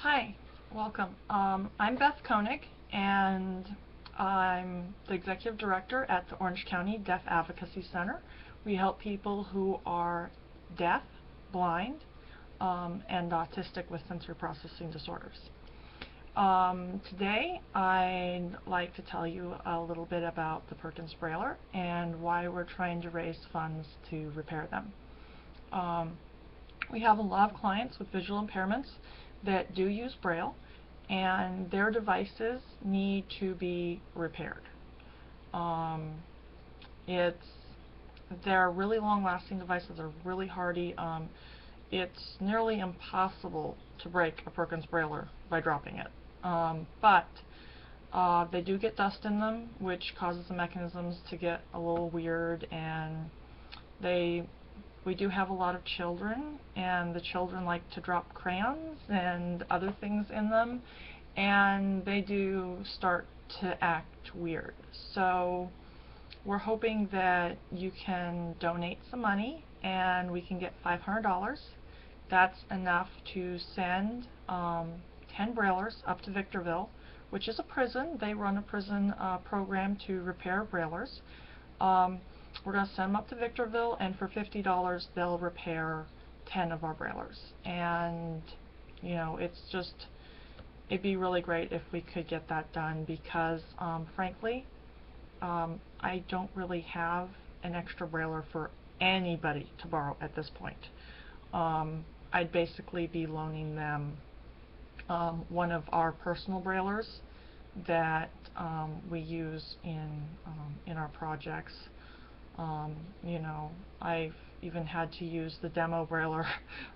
Hi, welcome. I'm Beth Koenig, and I'm the Executive Director at the Orange County Deaf Advocacy Center. We help people who are deaf, blind, and autistic with sensory processing disorders. Today, I'd like to tell you a little bit about the Perkins Brailler and why we're trying to raise funds to repair them. We have a lot of clients with visual impairments that do use Braille, and their devices need to be repaired. They're really long-lasting devices. They're really hardy. It's nearly impossible to break a Perkins Brailler by dropping it. But they do get dust in them, which causes the mechanisms to get a little weird, and we do have a lot of children, and the children like to drop crayons and other things in them, and they do start to act weird. So we're hoping that you can donate some money, and we can get $500. That's enough to send 10 Braillers up to Victorville, which is a prison. They run a prison program to repair Braillers. We're going to send them up to Victorville, and for $50 they'll repair 10 of our Braillers. And you know, it'd be really great if we could get that done, because frankly, I don't really have an extra Brailler for anybody to borrow at this point. I'd basically be loaning them one of our personal Braillers that we use in our projects. You know, I've even had to use the demo Brailler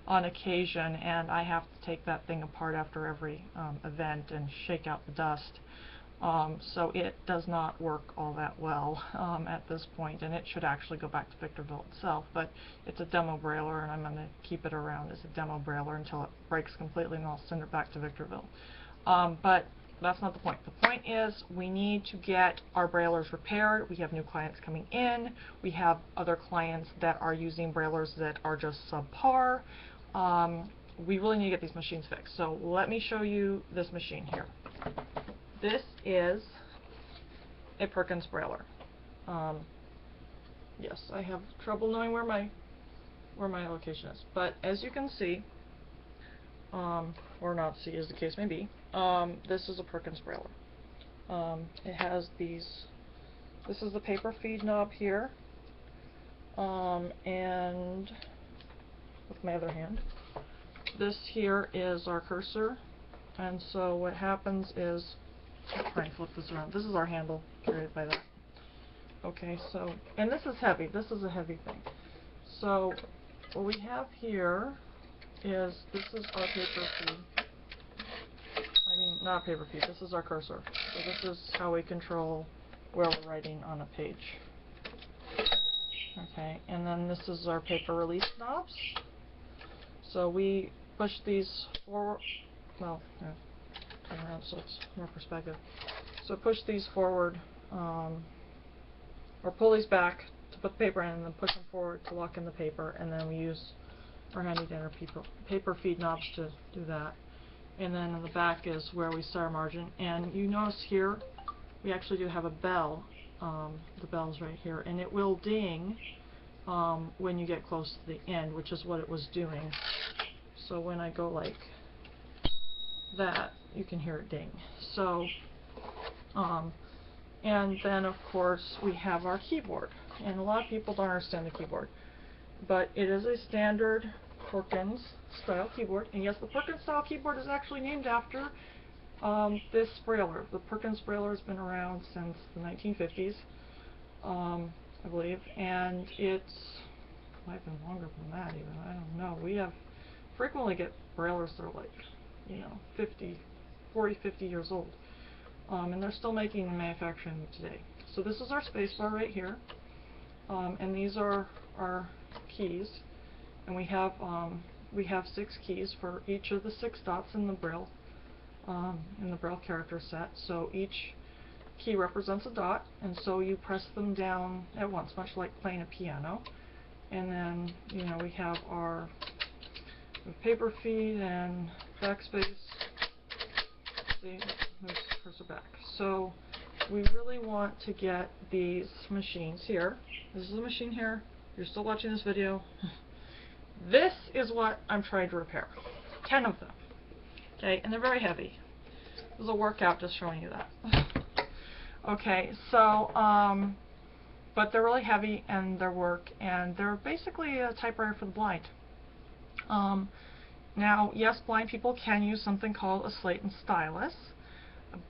on occasion, and I have to take that thing apart after every event and shake out the dust. So it does not work all that well at this point, and it should actually go back to Victorville itself, but it's a demo Brailler, and I'm going to keep it around as a demo Brailler until it breaks completely, and I'll send it back to Victorville. But that's not the point. The point is we need to get our Braillers repaired. We have new clients coming in. We have other clients that are using Braillers that are just subpar. We really need to get these machines fixed. So let me show you this machine here. This is a Perkins Brailler. Yes, I have trouble knowing where my location is, but as you can see, or not see as the case may be, this is a Perkins Brailler. It has these, this is the paper feed knob here, and with my other hand, this here is our cursor. And so what happens is, I'll try and flip this around. This is our handle, carried by that. Okay, so, and this is heavy. This is a heavy thing. So what we have here is, this is our paper feed. I mean, not paper feed, this is our cursor. So this is how we control where we're writing on a page. Okay, and then this is our paper release knobs. So we push these forward, well, turn around so it's more perspective. So push these forward, or pull these back to put the paper in, and then push them forward to lock in the paper, and then we use our handy dancer paper feed knobs to do that. And then in the back is where we set our margin. And you notice here we actually do have a bell. The bell's right here, and it will ding when you get close to the end, which is what it was doing. So when I go like that, you can hear it ding. So and then of course we have our keyboard, and a lot of people don't understand the keyboard, but it is a standard Perkins style keyboard. And yes, the Perkins style keyboard is actually named after this Brailler. The Perkins Brailler has been around since the 1950s, I believe, and it's might have been longer than that even, I don't know. We have frequently get Braillers that are like, you know, 40, 50 years old, and they're still making and manufacturing them today. So this is our spacebar right here, and these are our keys, and we have 6 keys for each of the 6 dots in the Braille character set. So each key represents a dot, and so you press them down at once, much like playing a piano. And then, you know, we have our paper feed and backspace see, there's cursor back. So we really want to get these machines here. This is a machine here. You're still watching this video. This is what I'm trying to repair. 10 of them. Okay, and they're very heavy. This is a workout just showing you that. Okay, so, but they're really heavy and they work, and they're basically a typewriter for the blind. Now, yes, blind people can use something called a Slate and Stylus,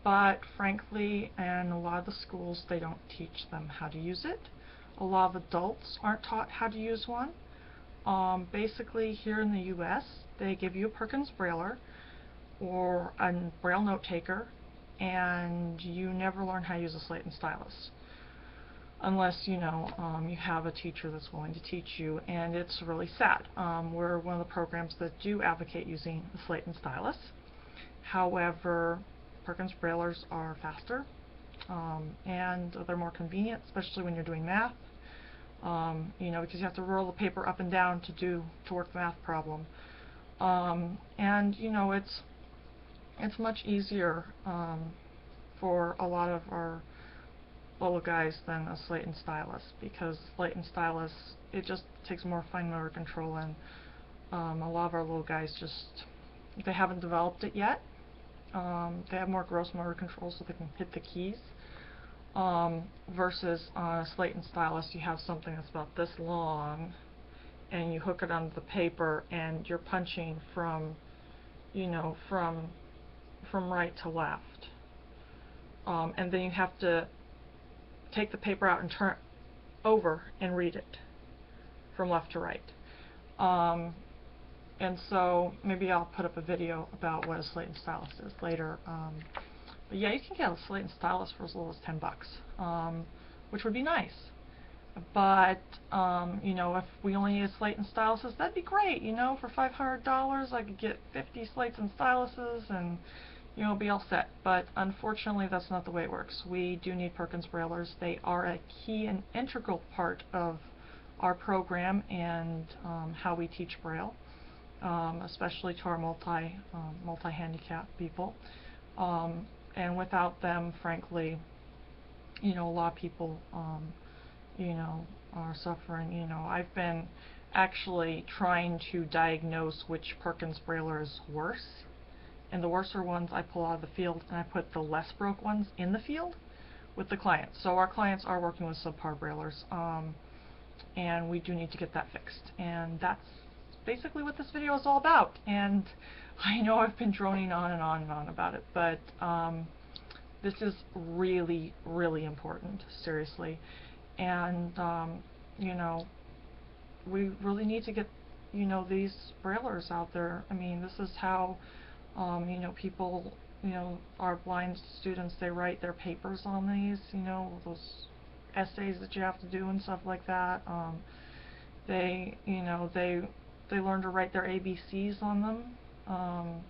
but frankly, in a lot of the schools, they don't teach them how to use it. A lot of adults aren't taught how to use one. Basically, here in the U.S., they give you a Perkins Brailler or a Braille note taker, and you never learn how to use a Slate and Stylus. Unless, you know, you have a teacher that's willing to teach you, and it's really sad. We're one of the programs that do advocate using the Slate and Stylus. However, Perkins Braillers are faster, and they're more convenient, especially when you're doing math. You know, because you have to roll the paper up and down to work the math problem. And you know, it's much easier for a lot of our little guys than a Slate and Stylus, because Slate and Stylus, it just takes more fine motor control, and a lot of our little guys they haven't developed it yet. They have more gross motor control, so they can hit the keys. Versus on a Slate and Stylus, you have something that's about this long, and you hook it onto the paper, and you're punching from, you know, from right to left. And then you have to take the paper out and turn it over and read it from left to right. And so maybe I'll put up a video about what a Slate and Stylus is later. But yeah, you can get a Slate and Stylus for as little as $10, which would be nice. But you know, if we only need Slate and Styluses, that'd be great. You know, for $500, I could get 50 Slates and Styluses, and you know, be all set. But unfortunately, that's not the way it works. We do need Perkins Braillers. They are a key and integral part of our program and how we teach Braille, especially to our multi-handicapped people. And without them, frankly, you know, a lot of people, you know, are suffering. You know, I've been actually trying to diagnose which Perkins Brailler is worse. And the worser ones I pull out of the field, and I put the less broke ones in the field with the clients. So our clients are working with subpar Braillers, and we do need to get that fixed. And that's basically what this video is all about. And I know I've been droning on and on and on about it, but this is really, really important, seriously. And you know, we really need to get, you know, these Braillers out there. I mean, this is how you know, people, you know, our blind students, they write their papers on these, you know, those essays that you have to do and stuff like that. They, you know, they learn to write their ABCs on them. You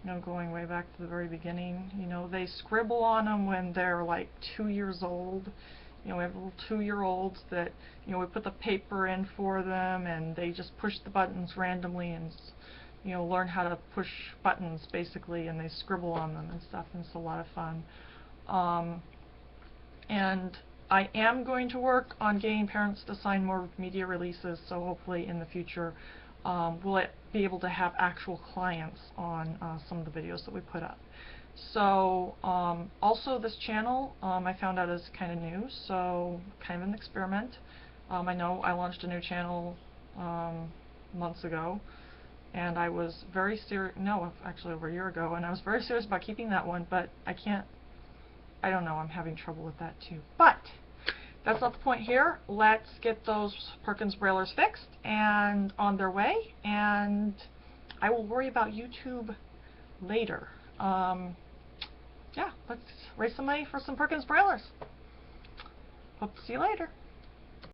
know, going way back to the very beginning. You know, they scribble on them when they're like 2 years old. You know, we have little 2-year-olds that, you know, we put the paper in for them, and they just push the buttons randomly and, you know, learn how to push buttons basically, and they scribble on them and stuff, and it's a lot of fun. And I am going to work on getting parents to sign more media releases, so hopefully in the future we'll be able to have actual clients on some of the videos that we put up. So also this channel I found out is kind of new, so kind of an experiment. I know I launched a new channel months ago, and I was very serious, no, actually over a year ago, and I was very serious about keeping that one, but I don't know, I'm having trouble with that too. But that's not the point here. Let's get those Perkins Braillers fixed and on their way, and I will worry about YouTube later. Yeah, let's raise some money for some Perkins Braillers. Hope to see you later.